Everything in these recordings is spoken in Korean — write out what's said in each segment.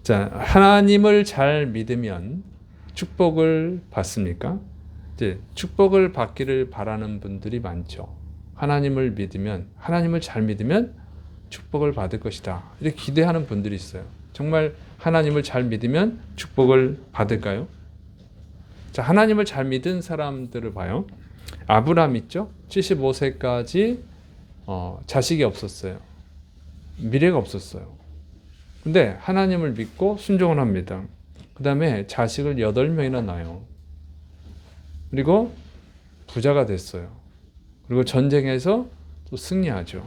자, 하나님을 잘 믿으면 축복을 받습니까? 이제 축복을 받기를 바라는 분들이 많죠. 하나님을 믿으면, 하나님을 잘 믿으면 축복을 받을 것이다. 이렇게 기대하는 분들이 있어요. 정말 하나님을 잘 믿으면 축복을 받을까요? 자, 하나님을 잘 믿은 사람들을 봐요. 아브라함 있죠? 75세까지 자식이 없었어요. 미래가 없었어요. 근데 하나님을 믿고 순종을 합니다. 그 다음에 자식을 8명이나 낳아요. 그리고 부자가 됐어요. 그리고 전쟁에서 또 승리하죠.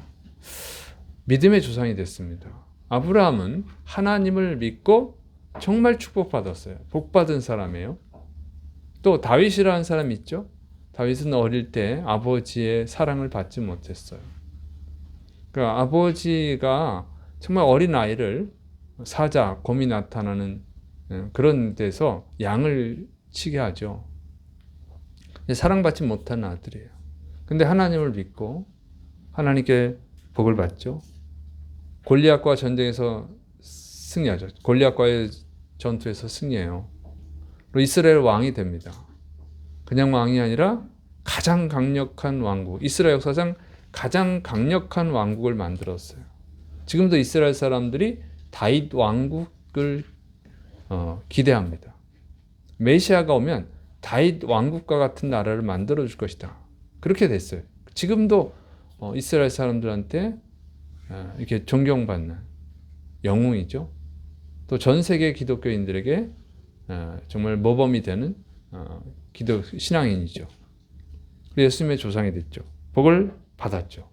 믿음의 조상이 됐습니다. 아브라함은 하나님을 믿고 정말 축복받았어요. 복받은 사람이에요. 또 다윗이라는 사람이 있죠. 다윗은 어릴 때 아버지의 사랑을 받지 못했어요. 그러니까 아버지가 정말 어린 아이를 사자, 곰이 나타나는 그런 데서 양을 치게 하죠. 사랑받지 못한 아들이에요. 근데 하나님을 믿고 하나님께 복을 받죠. 골리앗과 전쟁에서 승리하죠. 골리앗과의 전투에서 승리해요. 그리고 이스라엘 왕이 됩니다. 그냥 왕이 아니라 가장 강력한 왕국, 이스라엘 역사상 가장 강력한 왕국을 만들었어요. 지금도 이스라엘 사람들이 다윗 왕국을 기대합니다. 메시아가 오면 다윗 왕국과 같은 나라를 만들어 줄 것이다. 그렇게 됐어요. 지금도 이스라엘 사람들한테 이렇게 존경받는 영웅이죠. 또 전 세계 기독교인들에게 정말 모범이 되는 기독 신앙인이죠. 예수님의 조상이 됐죠. 복을 받았죠.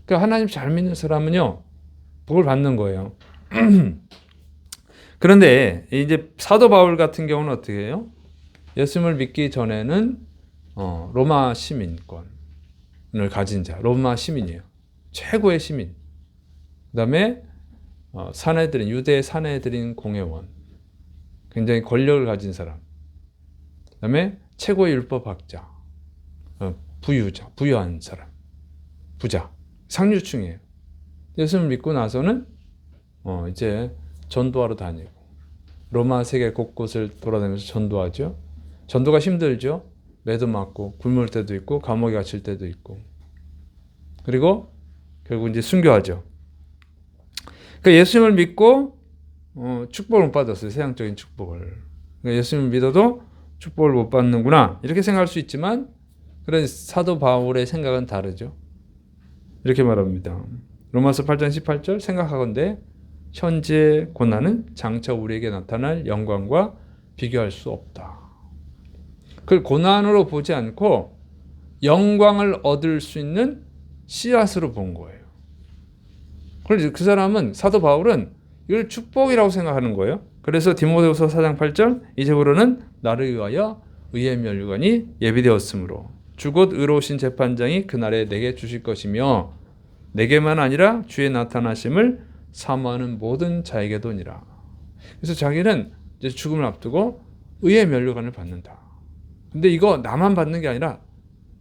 그러니까 하나님 잘 믿는 사람은요, 복을 받는 거예요. 그런데 이제 사도 바울 같은 경우는 어떻게 해요? 예수님을 믿기 전에는 로마 시민권을 가진 자, 로마 시민이에요. 최고의 시민. 그 다음에 사내들인, 유대 사내들인 공회원. 굉장히 권력을 가진 사람. 그 다음에 최고의 율법학자. 부유자, 부유한 사람. 부자. 상류층이에요. 예수님을 믿고 나서는 이제 전도하러 다니고 로마 세계 곳곳을 돌아다니면서 전도하죠. 전도가 힘들죠. 매도 맞고 굶을 때도 있고 감옥에 갇힐 때도 있고. 그리고 결국 이제 순교하죠. 그러니까 예수님을 믿고 축복을 못 받았어요. 세상적인 축복을. 그러니까 예수님을 믿어도 축복을 못 받는구나 이렇게 생각할 수 있지만 그런 사도 바울의 생각은 다르죠. 이렇게 말합니다. 로마서 8장 18절 생각하건대 현재 고난은 장차 우리에게 나타날 영광과 비교할 수 없다. 그걸 고난으로 보지 않고 영광을 얻을 수 있는 씨앗으로 본 거예요. 그래서 그 사람은 사도 바울은 이걸 축복이라고 생각하는 거예요. 그래서 디모데후서 4장 8절 이제부로는 나를 위하여 의의 멸류관이 예비되었으므로 주곧 의로우신 재판장이 그날에 내게 주실 것이며 내게만 아니라 주의 나타나심을 사모하는 모든 자에게도니라. 그래서 자기는 이제 죽음을 앞두고 의의 멸류관을 받는다. 근데 이거 나만 받는 게 아니라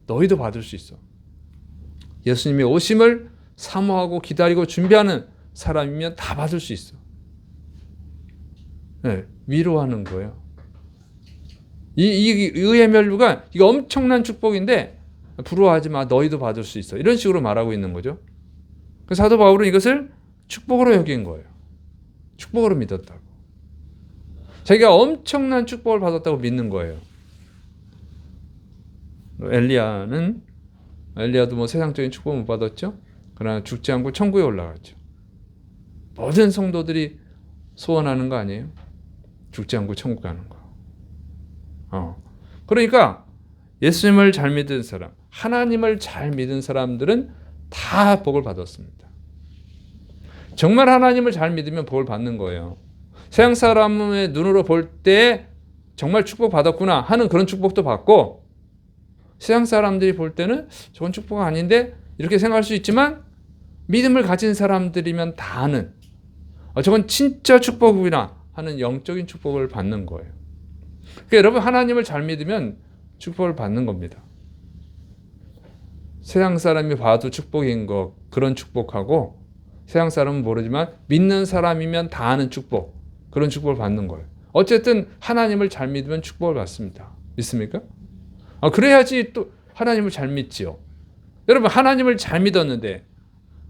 너희도 받을 수 있어. 예수님의 오심을 사모하고 기다리고 준비하는 사람이면 다 받을 수 있어. 네, 위로하는 거예요. 이 의의 멸류관 이거 엄청난 축복인데 부러워하지 마. 너희도 받을 수 있어. 이런 식으로 말하고 있는 거죠. 그 사도 바울은 이것을 축복으로 여긴 거예요. 축복으로 믿었다고. 자기가 엄청난 축복을 받았다고 믿는 거예요. 엘리야도 뭐 세상적인 축복 못 받았죠. 그러나 죽지 않고 천국에 올라갔죠. 모든 성도들이 소원하는 거 아니에요? 죽지 않고 천국 가는 거. 그러니까 예수님을 잘 믿은 사람, 하나님을 잘 믿은 사람들은 다 복을 받았습니다. 정말 하나님을 잘 믿으면 복을 받는 거예요. 세상 사람의 눈으로 볼 때 정말 축복 받았구나 하는 그런 축복도 받고 세상 사람들이 볼 때는 저건 축복 아닌데 이렇게 생각할 수 있지만 믿음을 가진 사람들이면 다 아는 저건 진짜 축복이구나 하는 영적인 축복을 받는 거예요. 그러니까 여러분 하나님을 잘 믿으면 축복을 받는 겁니다. 세상 사람이 봐도 축복인 거 그런 축복하고 세상 사람은 모르지만 믿는 사람이면 다 아는 축복 그런 축복을 받는 거예요. 어쨌든 하나님을 잘 믿으면 축복을 받습니다. 믿습니까? 그래야지 또 하나님을 잘 믿지요. 여러분 하나님을 잘 믿었는데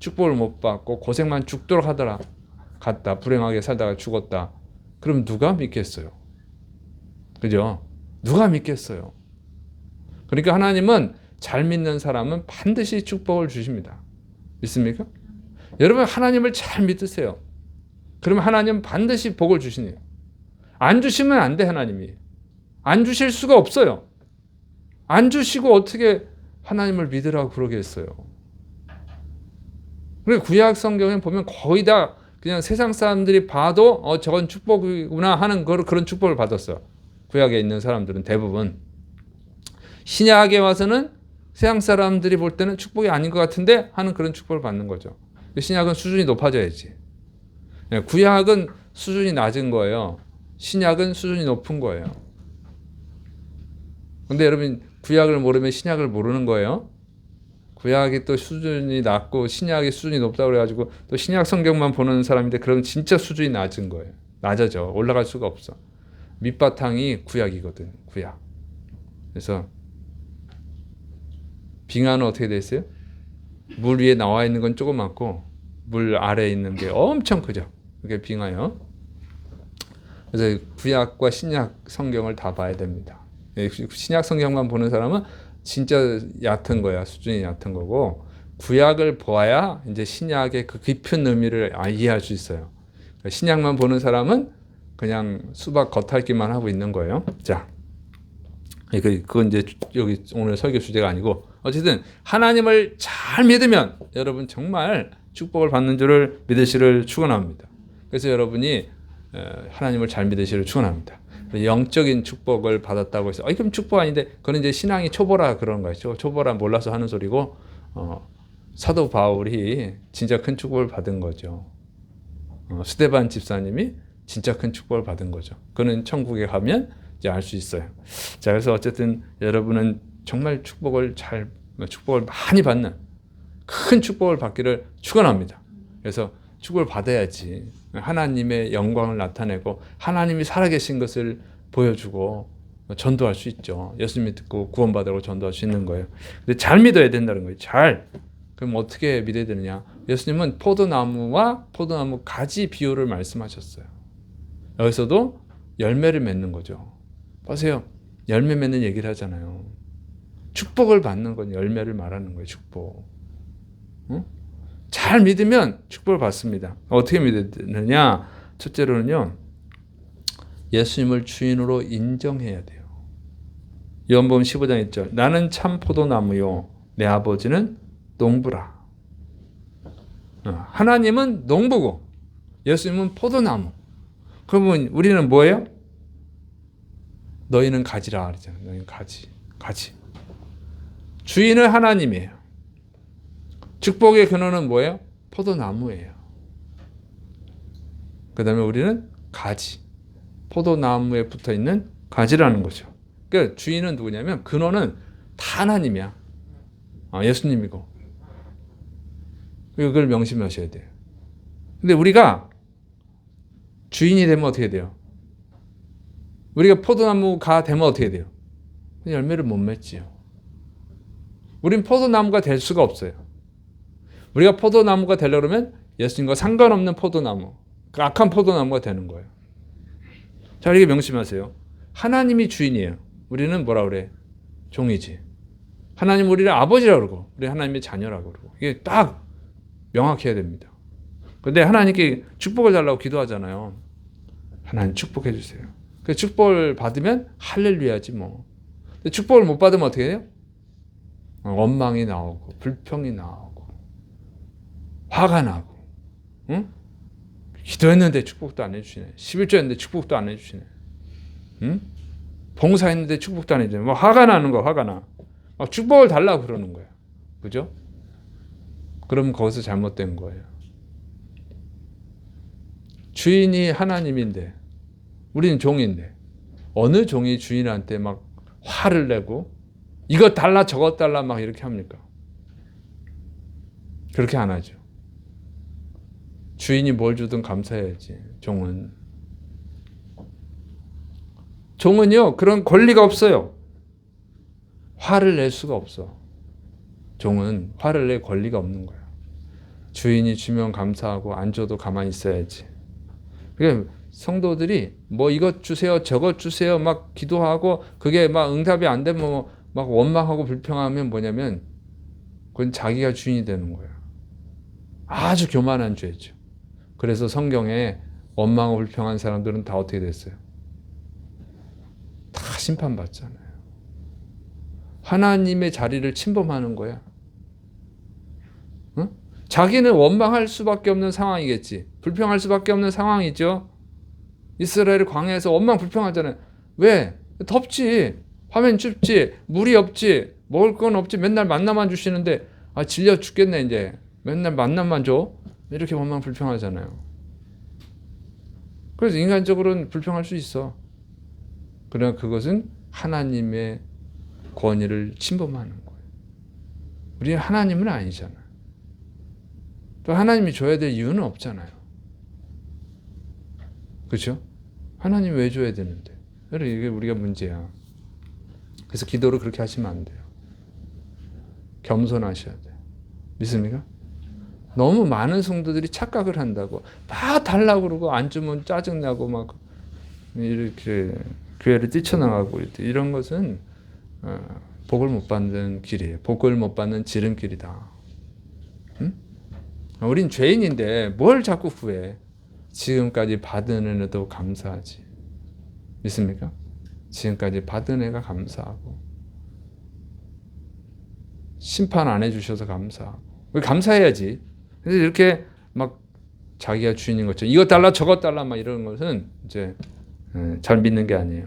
축복을 못 받고 고생만 죽도록 하더라. 갔다 불행하게 살다가 죽었다. 그럼 누가 믿겠어요? 그죠? 누가 믿겠어요? 그러니까 하나님은 잘 믿는 사람은 반드시 축복을 주십니다. 믿습니까? 여러분 하나님을 잘 믿으세요. 그러면 하나님은 반드시 복을 주시네요. 안 주시면 안 돼. 하나님이 안 주실 수가 없어요. 안 주시고 어떻게 하나님을 믿으라고 그러겠어요. 그리고 구약 성경에 보면 거의 다 그냥 세상 사람들이 봐도 저건 축복이구나 하는 그런 축복을 받았어요. 구약에 있는 사람들은 대부분. 신약에 와서는 세상 사람들이 볼 때는 축복이 아닌 것 같은데 하는 그런 축복을 받는 거죠. 신약은 수준이 높아져야지. 구약은 수준이 낮은 거예요. 신약은 수준이 높은 거예요. 근데 여러분 구약을 모르면 신약을 모르는 거예요. 구약이 또 수준이 낮고 신약이 수준이 높다고 그래가지고 또 신약 성경만 보는 사람인데 그러면 진짜 수준이 낮은 거예요. 낮아져. 올라갈 수가 없어. 밑바탕이 구약이거든. 구약. 그래서 빙하는 어떻게 돼 있어요? 물 위에 나와 있는 건 조그맣고 물 아래에 있는 게 엄청 크죠. 그게 빙하요. 그래서 구약과 신약 성경을 다 봐야 됩니다. 신약 성경만 보는 사람은 진짜 얕은 거야. 수준이 얕은 거고 구약을 보아야 이제 신약의 그 깊은 의미를 이해할 수 있어요. 신약만 보는 사람은 그냥 수박 겉핥기만 하고 있는 거예요. 자, 그건 이제 여기 오늘 설교 주제가 아니고 어쨌든 하나님을 잘 믿으면 여러분 정말 축복을 받는 줄을 믿으시를 축원합니다. 그래서 여러분이 하나님을 잘 믿으시를 축원합니다. 영적인 축복을 받았다고 해서 그럼 축복 아닌데 그건 이제 신앙이 초보라 그런 거죠. 초보라 몰라서 하는 소리고 사도 바울이 진짜 큰 축복을 받은 거죠. 스데반 집사님이 진짜 큰 축복을 받은 거죠. 그는 천국에 가면 이제 알 수 있어요. 자, 그래서 어쨌든 여러분은 정말 축복을 많이 받는 큰 축복을 받기를 축원합니다. 그래서 축복을 받아야지 하나님의 영광을 나타내고 하나님이 살아계신 것을 보여주고 전도할 수 있죠. 예수 믿고 구원받으라고 전도할 수 있는 거예요. 근데 잘 믿어야 된다는 거예요. 잘. 그럼 어떻게 믿어야 되느냐? 예수님은 포도나무와 포도나무 가지 비유를 말씀하셨어요. 여기서도 열매를 맺는 거죠. 보세요. 열매 맺는 얘기를 하잖아요. 축복을 받는 건 열매를 말하는 거예요. 축복. 응? 잘 믿으면 축복을 받습니다. 어떻게 믿느냐? 첫째로는요. 예수님을 주인으로 인정해야 돼요. 요한복음 15장 1절. 나는 참 포도나무요. 내 아버지는 농부라. 하나님은 농부고 예수님은 포도나무. 그러면 우리는 뭐예요? 너희는 가지라 그러잖아요. 너희는 가지. 주인은 하나님이에요. 축복의 근원은 뭐예요? 포도나무예요. 그 다음에 우리는 가지. 포도나무에 붙어 있는 가지라는 거죠. 그러니까 주인은 누구냐면 근원은 다 하나님이야. 예수님이고. 그걸 명심하셔야 돼요. 근데 우리가 주인이 되면 어떻게 돼요? 우리가 포도나무가 되면 어떻게 돼요? 열매를 못 맺지요. 우린 포도나무가 될 수가 없어요. 우리가 포도나무가 되려고 그러면 예수님과 상관없는 포도나무, 그 악한 포도나무가 되는 거예요. 자, 이렇게 명심하세요. 하나님이 주인이에요. 우리는 뭐라 그래? 종이지. 하나님 우리를 아버지라고 그러고 우리 하나님의 자녀라고 그러고 이게 딱 명확해야 됩니다. 그런데 하나님께 축복을 달라고 기도하잖아요. 하나님 축복해 주세요. 그 축복을 받으면 할렐루야지 뭐. 근데 축복을 못 받으면 어떻게 해요? 원망이 나오고 불평이 나오고 화가 나고 응? 기도했는데 축복도 안 해주시네. 11조 했는데 축복도 안 해주시네. 응? 봉사했는데 축복도 안 해주시네. 뭐 화가 나는 거야. 화가 나. 막 축복을 달라고 그러는 거야. 그죠? 그럼 거기서 잘못된 거예요. 주인이 하나님인데 우리는 종인데 어느 종이 주인한테 막 화를 내고 이것 달라 저것 달라 막 이렇게 합니까? 그렇게 안 하죠. 주인이 뭘 주든 감사해야지. 종은 종은요, 그런 권리가 없어요. 화를 낼 수가 없어. 종은 화를 낼 권리가 없는 거야. 주인이 주면 감사하고 안 줘도 가만히 있어야지. 그러니까 성도들이 뭐 이것 주세요, 저것 주세요 막 기도하고 그게 막 응답이 안 되면 막 원망하고 불평하면 뭐냐면 그건 자기가 주인이 되는 거야. 아주 교만한 죄죠. 그래서 성경에 원망하고 불평한 사람들은 다 어떻게 됐어요? 다 심판받잖아요. 하나님의 자리를 침범하는 거야. 응? 자기는 원망할 수밖에 없는 상황이겠지. 불평할 수밖에 없는 상황이죠. 이스라엘 광야에서 원망 불평하잖아요. 왜? 덥지. 화면 춥지. 물이 없지. 먹을 건 없지. 맨날 만나만 주시는데 질려 죽겠네 이제. 맨날 만나만 줘. 이렇게 원망 불평하잖아요. 그래서 인간적으로는 불평할 수 있어. 그러나 그것은 하나님의 권위를 침범하는 거예요. 우리는 하나님은 아니잖아. 또 하나님이 줘야 될 이유는 없잖아요. 그렇죠? 하나님 왜 줘야 되는데? 이게 우리가 문제야. 그래서 기도를 그렇게 하시면 안 돼요. 겸손하셔야 돼요. 믿습니까? 너무 많은 성도들이 착각을 한다고 막 달라고 그러고 안 주면 짜증나고 막 이렇게 교회를 뛰쳐나가고 이런 것은 복을 못 받는 길이에요. 복을 못 받는 지름길이다. 응? 우린 죄인인데 뭘 자꾸 구해? 지금까지 받은 은혜도 감사하지. 믿습니까? 지금까지 받은 애가 감사하고 심판 안 해주셔서 감사하고 감사해야지. 그래서 이렇게 막 자기가 주인인 것처럼 이것 달라 저것 달라 막 이런 것은 이제 잘 믿는 게 아니에요.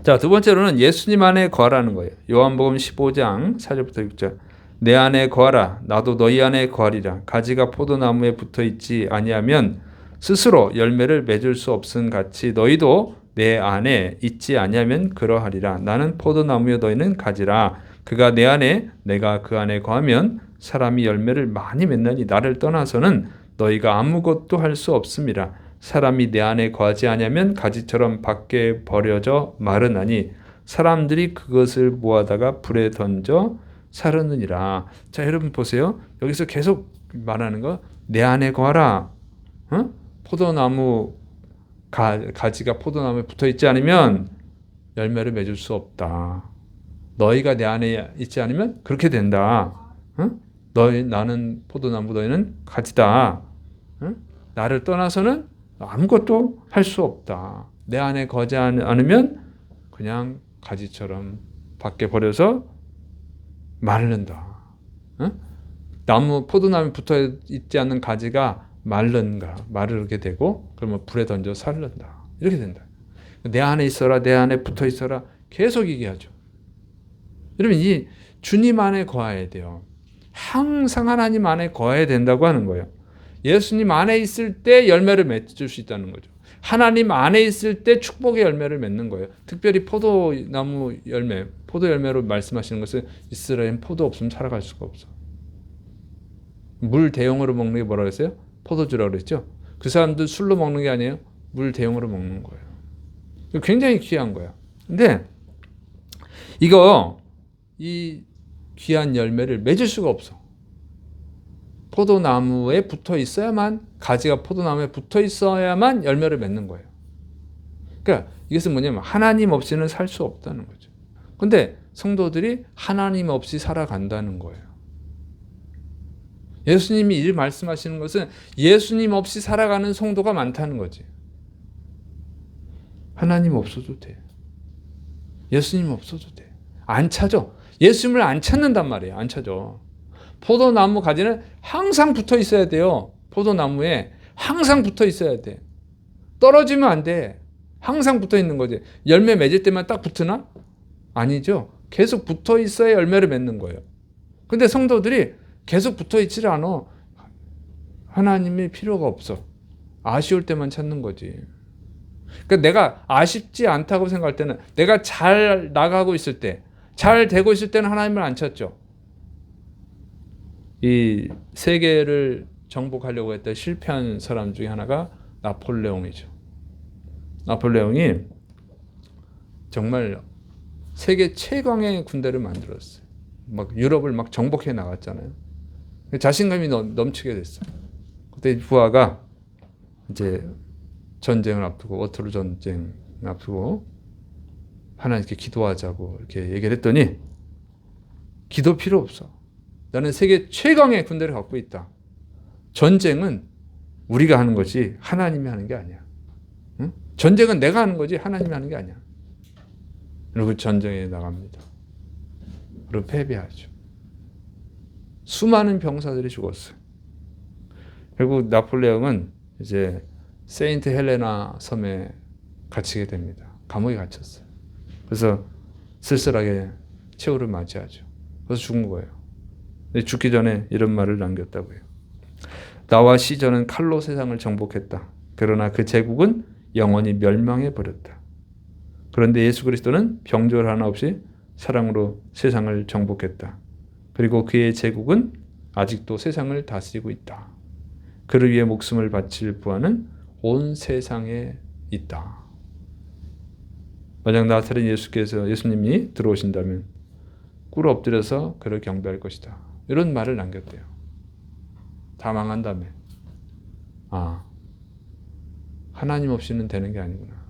자, 두 번째로는 예수님 안에 거하라는 거예요. 요한복음 15장 4절부터 6절. 내 안에 거하라. 나도 너희 안에 거하리라. 가지가 포도나무에 붙어 있지 아니하면 스스로 열매를 맺을 수 없음 같이 너희도 내 안에 있지 아니하면 그러하리라. 나는 포도나무여 너희는 가지라. 그가 내 안에 내가 그 안에 거하면 사람이 열매를 많이 맺나니 나를 떠나서는 너희가 아무것도 할 수 없음이라. 사람이 내 안에 거하지 아니하면 가지처럼 밖에 버려져 마르나니 사람들이 그것을 모아다가 불에 던져 사르느니라. 자, 여러분 보세요. 여기서 계속 말하는 거 내 안에 거하라. 포도나무 가지가 포도나무에 붙어 있지 않으면 열매를 맺을 수 없다. 너희가 내 안에 있지 않으면 그렇게 된다. 나는 포도나무, 너희는 가지다. 나를 떠나서는 아무것도 할 수 없다. 내 안에 거하지 않으면 그냥 가지처럼 밖에 버려서 마른다. 포도나무에 붙어 있지 않는 가지가 마르게 되고 그러면 불에 던져 살른다. 이렇게 된다. 내 안에 있어라, 내 안에 붙어 있어라 계속 얘기하죠. 여러분 이 주님 안에 거해야 돼요. 항상 하나님 안에 거해야 된다고 하는 거예요. 예수님 안에 있을 때 열매를 맺을 수 있다는 거죠. 하나님 안에 있을 때 축복의 열매를 맺는 거예요. 특별히 포도나무 열매, 포도 열매로 말씀하시는 것은 이스라엘은 포도 없으면 살아갈 수가 없어. 물 대용으로 먹는 게 뭐라고 했어요? 포도주라고 그랬죠. 그 사람들 술로 먹는 게 아니에요. 물 대용으로 먹는 거예요. 굉장히 귀한 거야. 근데 이 귀한 열매를 맺을 수가 없어. 포도나무에 붙어 있어야만, 가지가 포도나무에 붙어 있어야만 열매를 맺는 거예요. 그러니까 이것은 뭐냐면 하나님 없이는 살 수 없다는 거죠. 근데 성도들이 하나님 없이 살아간다는 거예요. 예수님이 이 말씀하시는 것은 예수님 없이 살아가는 성도가 많다는 거지. 하나님 없어도 돼. 예수님 없어도 돼. 안 찾아. 예수님을 안 찾는단 말이에요. 안 찾아. 포도나무 가지는 항상 붙어 있어야 돼요. 포도나무에 항상 붙어 있어야 돼. 떨어지면 안 돼. 항상 붙어 있는 거지. 열매 맺을 때만 딱 붙으나? 아니죠. 계속 붙어 있어야 열매를 맺는 거예요. 근데 성도들이 계속 붙어 있지를 않아. 하나님이 필요가 없어. 아쉬울 때만 찾는 거지. 그러니까 내가 아쉽지 않다고 생각할 때는, 내가 잘 나가고 있을 때, 잘 되고 있을 때는 하나님을 안 찾죠. 이 세계를 정복하려고 했던 실패한 사람 중에 하나가 나폴레옹이죠. 나폴레옹이 정말 세계 최강의 군대를 만들었어요. 막 유럽을 막 정복해 나갔잖아요. 자신감이 넘치게 됐어요. 그때 부하가 이제 전쟁을 앞두고, 워터루 전쟁을 앞두고 하나님께 기도하자고 이렇게 얘기를 했더니, 기도 필요 없어. 나는 세계 최강의 군대를 갖고 있다. 전쟁은 우리가 하는 거지 하나님이 하는 게 아니야. 응? 전쟁은 내가 하는 거지 하나님이 하는 게 아니야. 그리고 전쟁에 나갑니다. 그리고 패배하죠. 수많은 병사들이 죽었어요. 결국 나폴레옹은 이제 세인트 헬레나 섬에 갇히게 됩니다. 감옥에 갇혔어요. 그래서 쓸쓸하게 최후를 맞이하죠. 그래서 죽은 거예요. 죽기 전에 이런 말을 남겼다고 해요. 나와 시저는 칼로 세상을 정복했다. 그러나 그 제국은 영원히 멸망해 버렸다. 그런데 예수 그리스도는 병졸 하나 없이 사랑으로 세상을 정복했다. 그리고 그의 제국은 아직도 세상을 다스리고 있다. 그를 위해 목숨을 바칠 부하는 온 세상에 있다. 만약 나사렛 예수님이 들어오신다면 꿇어 엎드려서 그를 경배할 것이다. 이런 말을 남겼대요. 다 망한 다음에 하나님 없이는 되는 게 아니구나.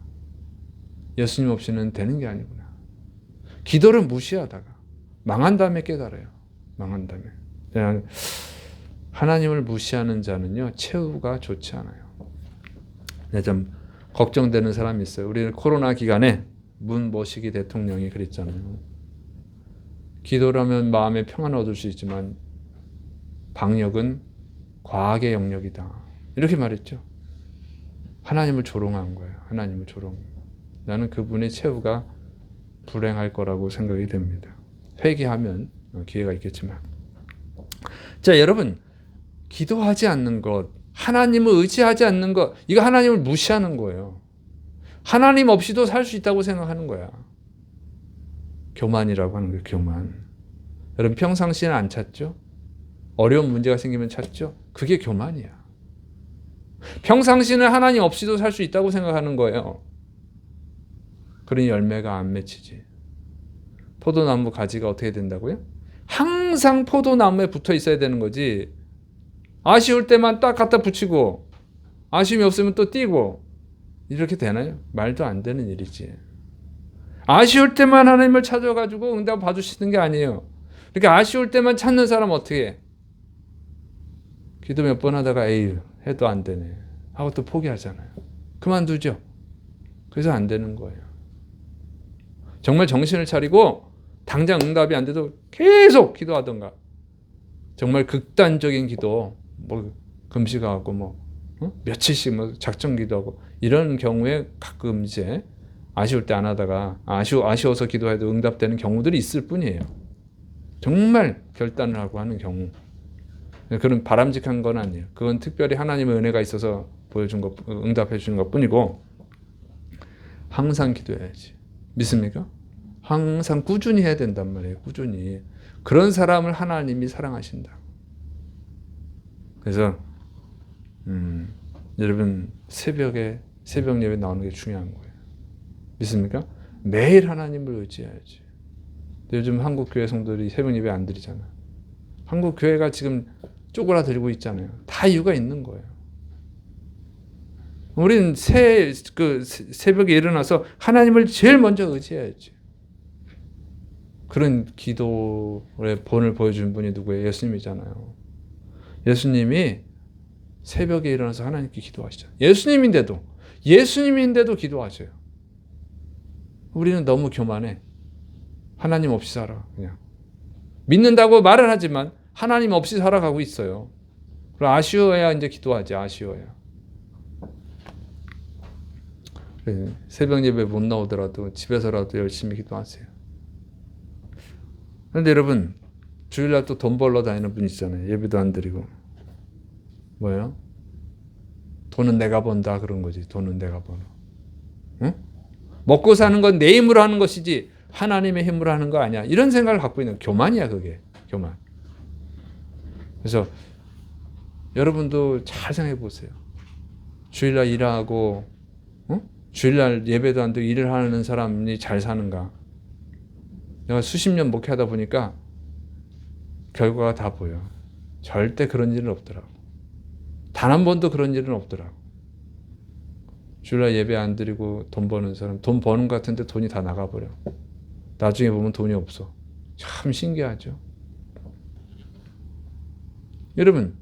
예수님 없이는 되는 게 아니구나. 기도를 무시하다가 망한 다음에 깨달아요. 망한 다음에. 그냥 하나님을 무시하는 자는요, 최후가 좋지 않아요. 좀 걱정되는 사람이 있어요. 우리는 코로나 기간에 문모시기 대통령이 그랬잖아요. 기도를 하면 마음의 평안을 얻을 수 있지만 방역은 과학의 영역이다. 이렇게 말했죠. 하나님을 조롱한 거예요. 하나님을 조롱. 나는 그분의 최후가 불행할 거라고 생각이 됩니다. 회개하면 기회가 있겠지만. 자, 여러분, 기도하지 않는 것, 하나님을 의지하지 않는 것, 이거 하나님을 무시하는 거예요. 하나님 없이도 살 수 있다고 생각하는 거야. 교만이라고 하는 거예요. 교만. 여러분 평상시에는 안 찾죠? 어려운 문제가 생기면 찾죠? 그게 교만이야. 평상시에는 하나님 없이도 살 수 있다고 생각하는 거예요. 그러니 열매가 안 맺히지. 포도나무 가지가 어떻게 된다고요? 항상 포도나무에 붙어 있어야 되는 거지. 아쉬울 때만 딱 갖다 붙이고 아쉬움이 없으면 또 띄고 이렇게 되나요? 말도 안 되는 일이지. 아쉬울 때만 하나님을 찾아가지고 응답 받으시는 게 아니에요. 그러니까 아쉬울 때만 찾는 사람 어떻게 해? 기도 몇 번 하다가 에이 해도 안 되네 하고 또 포기하잖아요. 그만두죠. 그래서 안 되는 거예요. 정말 정신을 차리고 당장 응답이 안 돼도 계속 기도하던가, 정말 극단적인 기도, 금식하고 며칠씩 작정 기도하고 이런 경우에 가끔 이제 아쉬울 때 안 하다가 아쉬워서 기도해도 응답되는 경우들이 있을 뿐이에요. 정말 결단을 하고 하는 경우. 그런 바람직한 건 아니에요. 그건 특별히 하나님의 은혜가 있어서 보여준 것, 응답해 주는 것 뿐이고, 항상 기도해야지. 믿습니까? 항상 꾸준히 해야 된단 말이에요. 꾸준히. 그런 사람을 하나님이 사랑하신다. 그래서 여러분 새벽 예배 나오는 게 중요한 거예요. 믿습니까? 매일 하나님을 의지해야지. 요즘 한국 교회 성도들이 새벽 예배 안 드리잖아. 한국 교회가 지금 쪼그라들고 있잖아요. 다 이유가 있는 거예요. 우리는 새벽에 일어나서 하나님을 제일 먼저 의지해야지. 그런 기도의 본을 보여준 분이 누구예요? 예수님이잖아요. 예수님이 새벽에 일어나서 하나님께 기도하시잖아요. 예수님인데도 기도하셔요. 우리는 너무 교만해. 하나님 없이 살아. 그냥 믿는다고 말을 하지만 하나님 없이 살아가고 있어요. 그럼 아쉬워야 이제 기도하지. 아쉬워야. 새벽 예배 못 나오더라도 집에서라도 열심히 기도하세요. 그런데 여러분, 주일날 또 돈 벌러 다니는 분 있잖아요. 예배도 안 드리고. 뭐예요? 돈은 내가 번다 그런 거지. 돈은 내가 버는. 응? 먹고 사는 건 내 힘으로 하는 것이지 하나님의 힘으로 하는 거 아니야. 이런 생각을 갖고 있는 교만이야. 그게 교만. 그래서 여러분도 잘 생각해 보세요. 주일날 일하고 주일날 예배도 안 되고 일을 하는 사람이 잘 사는가? 내가 수십 년 목회하다 보니까 결과가 다 보여. 절대 그런 일은 없더라고. 단 한 번도 그런 일은 없더라고. 주일날 예배 안 드리고 돈 버는 사람, 돈 버는 것 같은데 돈이 다 나가버려. 나중에 보면 돈이 없어. 참 신기하죠. 여러분,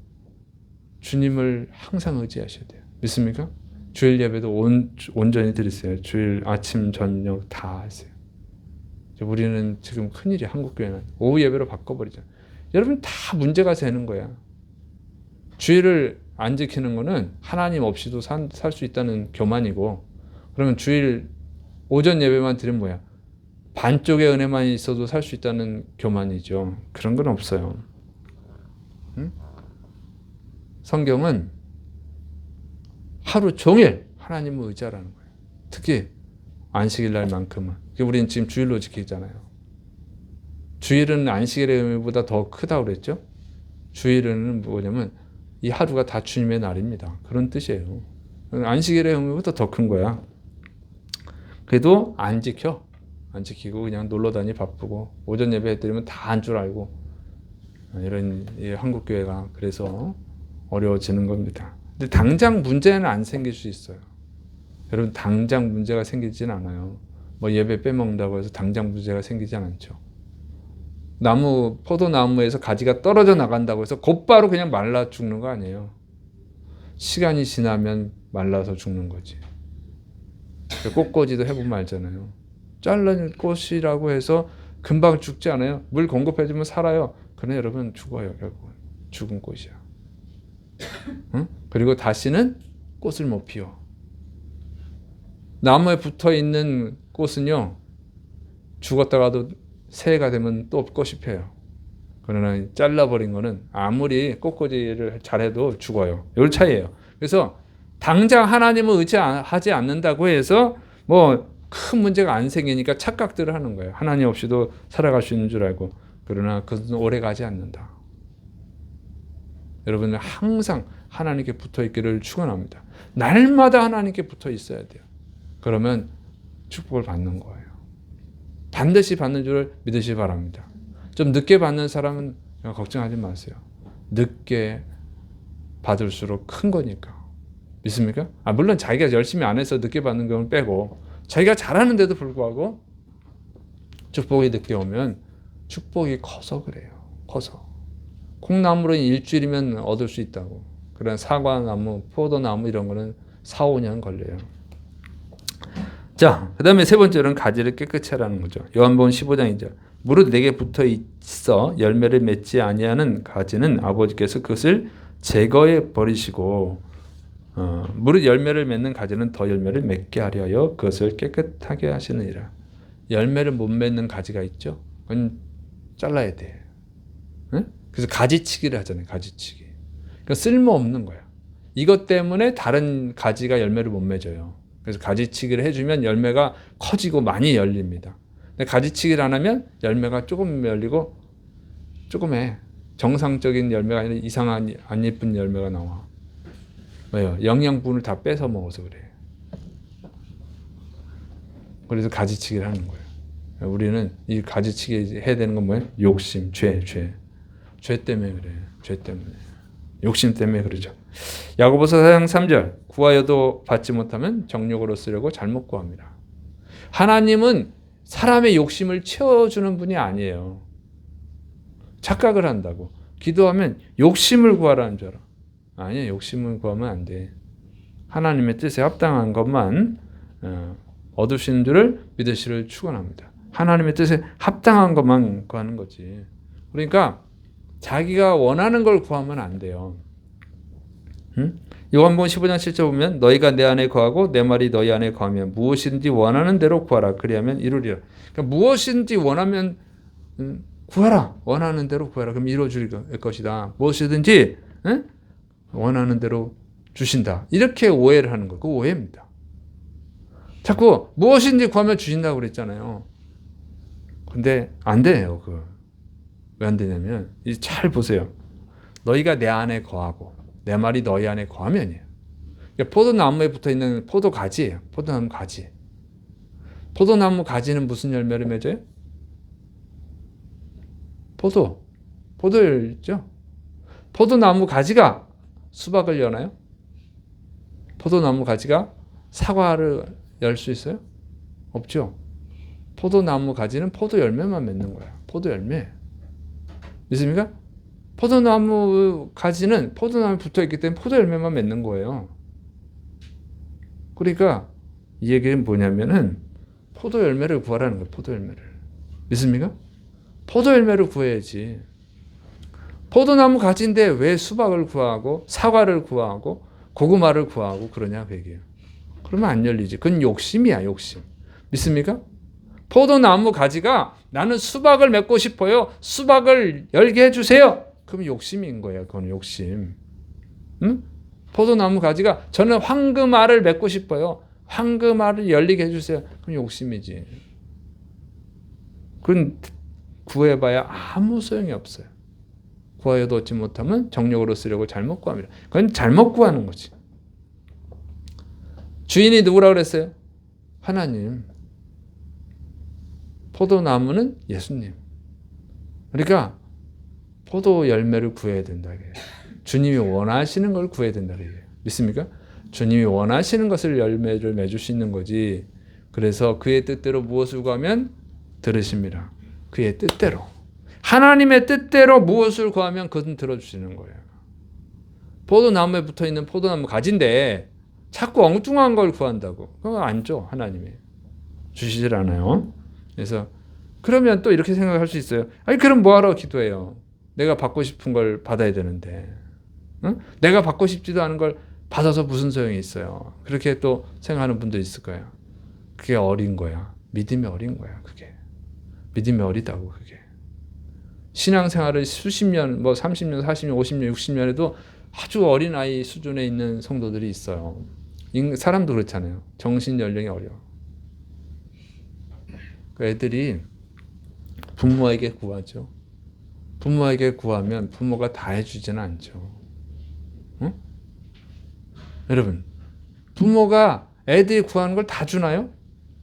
주님을 항상 의지하셔야 돼요. 믿습니까? 주일 예배도 온전히 드리세요. 주일 아침, 저녁 다 하세요. 우리는 지금 큰일이야. 한국교회는 오후 예배로 바꿔버리잖아요. 여러분 다 문제가 되는 거야. 주일을 안 지키는 거는 하나님 없이도 살 수 있다는 교만이고, 그러면 주일 오전 예배만 드리면 뭐야? 반쪽의 은혜만 있어도 살 수 있다는 교만이죠. 그런 건 없어요. 응? 성경은 하루 종일 하나님을 의지하라는 거예요. 특히 안식일 날만큼은. 우리는 지금 주일로 지키잖아요. 주일은 안식일의 의미보다 더 크다고 그랬죠. 주일은 뭐냐면 이 하루가 다 주님의 날입니다. 그런 뜻이에요. 안식일의 의미보다 더 큰 거야. 그래도 안 지켜. 안 지키고 그냥 놀러 다니 바쁘고 오전 예배 해드리면 다 한 줄 알고 이런 한국교회가 그래서 어려워지는 겁니다. 근데 당장 문제는 안 생길 수 있어요. 여러분 당장 문제가 생기진 않아요. 뭐 예배 빼먹는다고 해서 당장 문제가 생기진 않죠. 포도나무에서 가지가 떨어져 나간다고 해서 곧바로 그냥 말라 죽는 거 아니에요. 시간이 지나면 말라서 죽는 거지. 꽃꽂이도 해보면 알잖아요. 잘라낸 꽃이라고 해서 금방 죽지 않아요. 물 공급해주면 살아요. 그러나 여러분 죽어요. 결국은 죽은 꽃이야. 응? 그리고 다시는 꽃을 못 피워. 나무에 붙어있는 꽃은요, 죽었다가도 새해가 되면 또 꽃이 펴요. 그러나 잘라버린 거는 아무리 꽃꽂이를 잘해도 죽어요. 이 차이예요. 그래서 당장 하나님을 의지하지 않는다고 해서 뭐 큰 문제가 안 생기니까 착각들을 하는 거예요. 하나님 없이도 살아갈 수 있는 줄 알고. 그러나 그것은 오래 가지 않는다. 여러분은 항상 하나님께 붙어 있기를 축원합니다. 날마다 하나님께 붙어 있어야 돼요. 그러면 축복을 받는 거예요. 반드시 받는 줄 믿으시기 바랍니다. 좀 늦게 받는 사람은 걱정하지 마세요. 늦게 받을수록 큰 거니까. 믿습니까? 물론 자기가 열심히 안 해서 늦게 받는 경우는 빼고, 자기가 잘하는데도 불구하고 축복이 늦게 오면 축복이 커서 그래요. 커서. 콩나물은 일주일이면 얻을 수 있다고. 그런 사과나무, 포도나무 이런 거는 4, 5년 걸려요. 자, 그 다음에 세 번째로는 가지를 깨끗이 하라는 거죠. 요한복음 15장 2절. 무릇 내게 붙어 있어 열매를 맺지 아니하는 가지는 아버지께서 그것을 제거해 버리시고, 무릇 열매를 맺는 가지는 더 열매를 맺게 하려 그것을 깨끗하게 하시느니라. 열매를 못 맺는 가지가 있죠. 그건 잘라야 돼. 응? 그래서 가지치기를 하잖아요. 가지치기. 그러니까 쓸모없는 거야. 이것 때문에 다른 가지가 열매를 못 맺어요. 그래서 가지치기를 해주면 열매가 커지고 많이 열립니다. 근데 가지치기를 안 하면 열매가 조금 열리고 조금해. 정상적인 열매가 아니라 이상한 안 예쁜 열매가 나와. 왜요? 영양분을 다 뺏어 먹어서 그래. 그래서 가지치기를 하는 거예요. 우리는 이 가지치기 해야 되는 건 뭐예요? 욕심, 죄 때문에 그래. 죄 때문에. 욕심 때문에 그러죠. 야고보서 4장 3절. 구하여도 받지 못하면 정욕으로 쓰려고 잘못 구합니다. 하나님은 사람의 욕심을 채워주는 분이 아니에요. 착각을 한다고. 기도하면 욕심을 구하라는 줄 알아. 아니야, 욕심을 구하면 안 돼. 하나님의 뜻에 합당한 것만 얻으시는 줄을 믿으시를 축원합니다. 하나님의 뜻에 합당한 것만 구하는 거지. 그러니까 자기가 원하는 걸 구하면 안 돼요. 응? 요한복음 15장 7절 보면 너희가 내 안에 거하고 내 말이 너희 안에 거하면 무엇이든지 원하는 대로 구하라. 그리하면 이루리라. 그러니까 무엇이든지 원하면 구하라. 원하는 대로 구하라. 그럼 이루어질 것이다. 무엇이든지 원하는 대로 주신다. 이렇게 오해를 하는 거. 그거 오해입니다. 자꾸 무엇인지 구하면 주신다고 그랬잖아요. 근데 안 돼요. 그거. 왜 안 되냐면 잘 보세요. 너희가 내 안에 거하고 내 말이 너희 안에 거하면이에요. 포도나무에 붙어 있는 포도가지예요. 포도나무 가지. 포도나무 가지는 무슨 열매를 맺어요? 포도였죠. 포도나무 가지가 수박을 여나요? 포도나무 가지가 사과를 열 수 있어요? 없죠. 포도나무 가지는 포도 열매만 맺는 거야. 포도 열매. 믿습니까? 포도나무 가지는 포도나무에 붙어 있기 때문에 포도 열매만 맺는 거예요. 그러니까 이 얘기는 뭐냐면은 포도 열매를 구하라는 거예요. 포도 열매를. 믿습니까? 포도 열매를 구해야지. 포도나무 가지인데 왜 수박을 구하고 사과를 구하고 고구마를 구하고 그러냐 그 얘기예요. 그러면 안 열리지. 그건 욕심이야, 욕심. 믿습니까? 포도나무 가지가 나는 수박을 맺고 싶어요. 수박을 열게 해주세요. 그럼 욕심인 거예요. 그건 욕심. 응? 포도나무 가지가 저는 황금알을 맺고 싶어요. 황금알을 열리게 해주세요. 그럼 욕심이지. 그건 구해봐야 아무 소용이 없어요. 구하여도 얻지 못하면 정욕으로 쓰려고 잘못 구합니다. 그건 잘못 구하는 거지. 주인이 누구라고 그랬어요? 하나님. 포도나무는 예수님. 그러니까 포도 열매를 구해야 된다. 주님이 원하시는 걸 구해야 된다. 믿습니까? 주님이 원하시는 것을 열매를 맺을 수 있는 거지. 그래서 그의 뜻대로 무엇을 구하면 들으십니다. 그의 뜻대로. 하나님의 뜻대로 무엇을 구하면 그것은 들어주시는 거예요. 포도나무에 붙어있는 포도나무 가지인데 자꾸 엉뚱한 걸 구한다고. 그건 안 줘. 하나님이. 주시질 않아요. 그래서 그러면 또 이렇게 생각할 수 있어요. 아니 그럼 뭐하러 기도해요. 내가 받고 싶은 걸 받아야 되는데. 응? 내가 받고 싶지도 않은 걸 받아서 무슨 소용이 있어요. 그렇게 또 생각하는 분도 있을 거예요. 그게 어린 거야. 믿음이 어린 거야. 그게. 믿음이 어리다고 그게. 신앙생활을 수십 년, 뭐 30년, 40년, 50년, 60년 해도 아주 어린아이 수준에 있는 성도들이 있어요. 사람도 그렇잖아요. 정신 연령이 어려. 그 애들이 부모에게 구하죠. 부모에게 구하면 부모가 다 해주지는 않죠. 응? 여러분, 부모가 애들이 구하는 걸 다 주나요?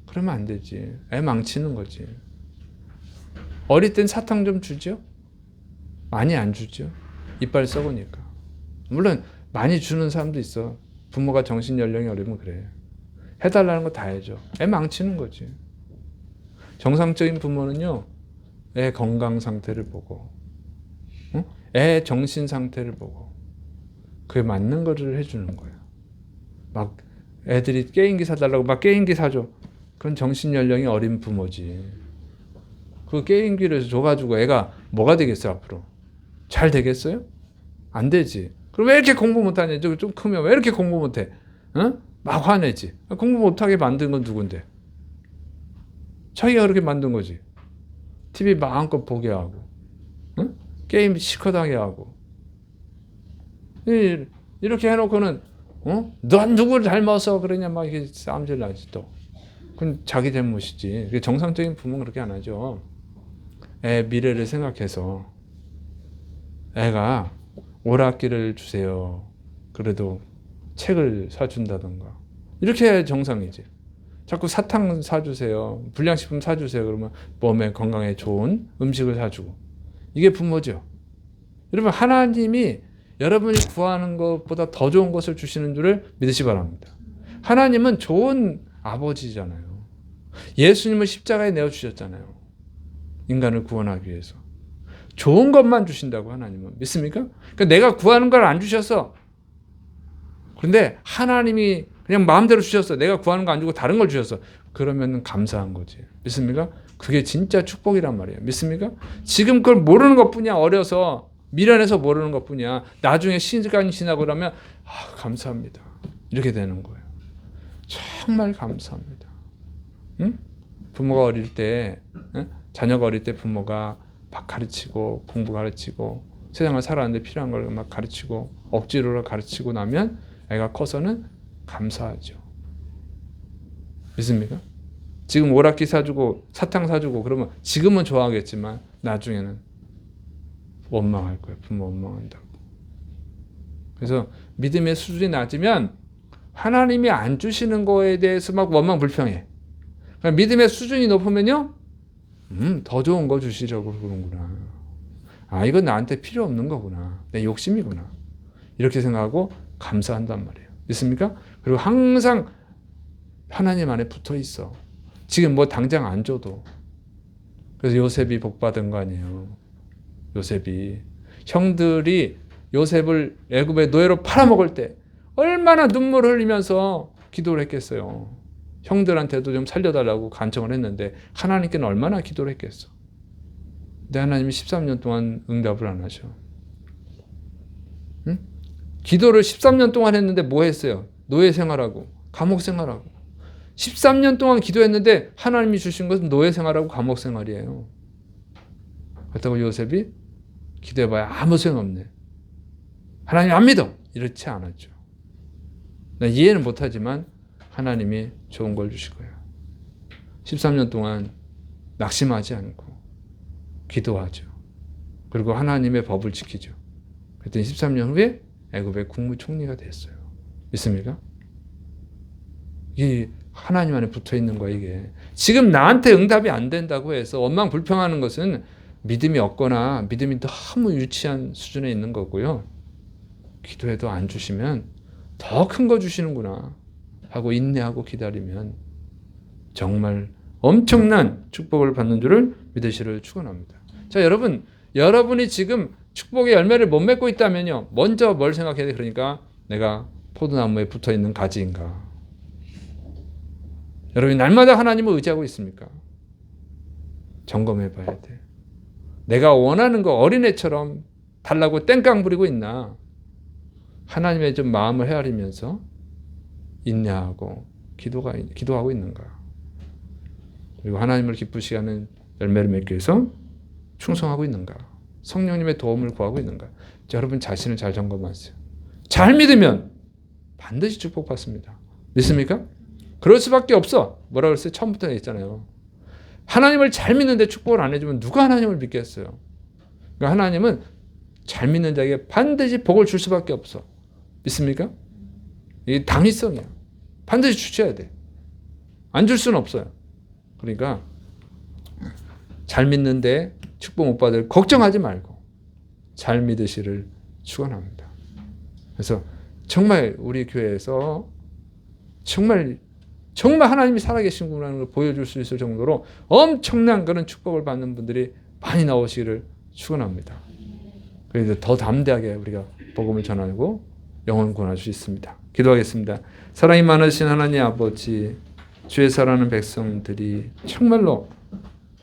그러면 안 되지. 애 망치는 거지. 어릴 땐 사탕 좀 주죠? 많이 안 주죠. 이빨 썩으니까. 물론 많이 주는 사람도 있어. 부모가 정신 연령이 어리면 그래. 해달라는 거 다 해줘. 애 망치는 거지. 정상적인 부모는요. 애 건강 상태를 보고 응? 애 정신 상태를 보고 그에 맞는 거를 해주는 거예요. 막 애들이 게임기 사달라고 막 게임기 사줘. 그건 정신 연령이 어린 부모지. 그 게임기를 줘가지고 애가 뭐가 되겠어요 앞으로? 잘 되겠어요? 안 되지. 그럼 왜 이렇게 공부 못하냐? 좀 크면 왜 이렇게 공부 못해? 응? 막 화내지. 공부 못하게 만든 건 누군데? 자기가 그렇게 만든 거지. TV 마음껏 보게 하고 응? 게임 시커하게 하고 이렇게 해놓고는 넌 누구를 닮아서 그러냐 막 이렇게 싸움질 나지 또. 그건 자기 잘못이지. 정상적인 부모는 그렇게 안 하죠. 애 미래를 생각해서 애가 오락기를 주세요. 그래도 책을 사준다던가 이렇게 해야 정상이지. 자꾸 사탕 사주세요. 불량식품 사주세요. 그러면 몸에 건강에 좋은 음식을 사주고. 이게 부모죠. 여러분 하나님이 여러분이 구하는 것보다 더 좋은 것을 주시는 줄을 믿으시 바랍니다. 하나님은 좋은 아버지잖아요. 예수님을 십자가에 내어주셨잖아요. 인간을 구원하기 위해서. 좋은 것만 주신다고 하나님은. 믿습니까? 그러니까 내가 구하는 걸 안 주셔서. 그런데 하나님이 그냥 마음대로 주셨어. 내가 구하는 거 안 주고 다른 걸 주셨어. 그러면 감사한 거지. 믿습니까? 그게 진짜 축복이란 말이에요. 믿습니까? 지금 그걸 모르는 것뿐이야. 어려서 미련해서 모르는 것뿐이야. 나중에 시간이 지나고 그러면 감사합니다. 이렇게 되는 거예요. 정말 감사합니다. 응? 부모가 어릴 때 자녀가 어릴 때 부모가 막 가르치고 공부 가르치고 세상을 살아가는데 필요한 걸 막 가르치고 억지로 가르치고 나면 애가 커서는 감사하죠. 믿습니까? 지금 오락기 사주고 사탕 사주고 그러면 지금은 좋아하겠지만 나중에는 원망할 거예요. 부모 원망한다고. 그래서 믿음의 수준이 낮으면 하나님이 안 주시는 거에 대해서 막 원망불평해. 그러니까 믿음의 수준이 높으면요, 더 좋은 거 주시려고 그러는구나. 아, 이건 나한테 필요 없는 거구나. 내 욕심이구나. 이렇게 생각하고 감사한단 말이에요. 믿습니까? 그리고 항상 하나님 안에 붙어 있어. 지금 뭐 당장 안 줘도. 그래서 요셉이 복 받은 거 아니에요. 요셉이. 형들이 요셉을 애굽의 노예로 팔아먹을 때 얼마나 눈물 흘리면서 기도를 했겠어요. 형들한테도 좀 살려달라고 간청을 했는데 하나님께는 얼마나 기도를 했겠어. 근데 하나님이 13년 동안 응답을 안 하셔. 응? 기도를 13년 동안 했는데 뭐 했어요? 노예 생활하고 감옥 생활하고. 13년 동안 기도했는데 하나님이 주신 것은 노예 생활하고 감옥 생활이에요. 그렇다고 요셉이 기도해봐야 아무 소용없네. 하나님 안 믿어. 이렇지 않았죠. 난 이해는 못하지만 하나님이 좋은 걸 주실 거예요. 13년 동안 낙심하지 않고 기도하죠. 그리고 하나님의 법을 지키죠. 그랬더니 13년 후에 애굽의 국무총리가 됐어요. 믿습니까? 이 하나님 안에 붙어 있는 거야, 이게. 지금 나한테 응답이 안 된다고 해서 원망 불평하는 것은 믿음이 없거나 믿음이 너무 유치한 수준에 있는 거고요. 기도해도 안 주시면 더 큰 거 주시는구나 하고 인내하고 기다리면 정말 엄청난 축복을 받는 줄을 믿으시를 축원합니다. 자, 여러분이 지금 축복의 열매를 못 맺고 있다면요, 먼저 뭘 생각해야 돼? 그러니까 내가 포도나무에 붙어 있는 가지인가? 여러분이 날마다 하나님을 의지하고 있습니까? 점검해 봐야 돼. 내가 원하는 거 어린애처럼 달라고 땡깡 부리고 있나? 하나님의 좀 마음을 헤아리면서 인내하고 기도하고 있는가? 그리고 하나님을 기쁘시게 하는 열매를 맺기 위해서 충성하고 있는가? 성령님의 도움을 구하고 있는가? 여러분 자신을 잘 점검하세요. 잘 믿으면 반드시 축복받습니다. 믿습니까? 그럴 수밖에 없어. 뭐라 그랬어요? 처음부터 했잖아요. 하나님을 잘 믿는데 축복을 안 해주면 누가 하나님을 믿겠어요? 그러니까 하나님은 잘 믿는 자에게 반드시 복을 줄 수밖에 없어. 믿습니까? 이게 당위성이야. 반드시 주셔야 돼. 안 줄 수는 없어요. 그러니까 잘 믿는데 축복 못 받을 걱정하지 말고 잘 믿으시를 축원합니다. 그래서 정말 우리 교회에서 정말 하나님이 살아계신구나라는 걸 보여줄 수 있을 정도로 엄청난 그런 축복을 받는 분들이 많이 나오시기를 축원합니다. 그래서 더 담대하게 우리가 복음을 전하고 영혼을 구원할 수 있습니다. 기도하겠습니다. 사랑이 많으신 하나님 아버지, 주의 사랑하는 백성들이 정말로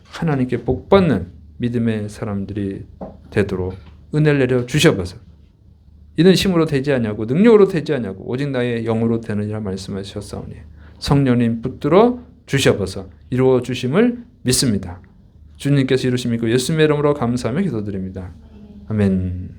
하나님께 복받는 믿음의 사람들이 되도록 은혜를 내려 주셔서 이는 힘으로 되지 않냐고 능력으로 되지 않냐고 오직 나의 영으로 되느니라 말씀하셨사오니 성령님 붙들어 주셔서 이루어 주심을 믿습니다. 주님께서 이루심 믿고 예수님의 이름으로 감사하며 기도드립니다. 아멘.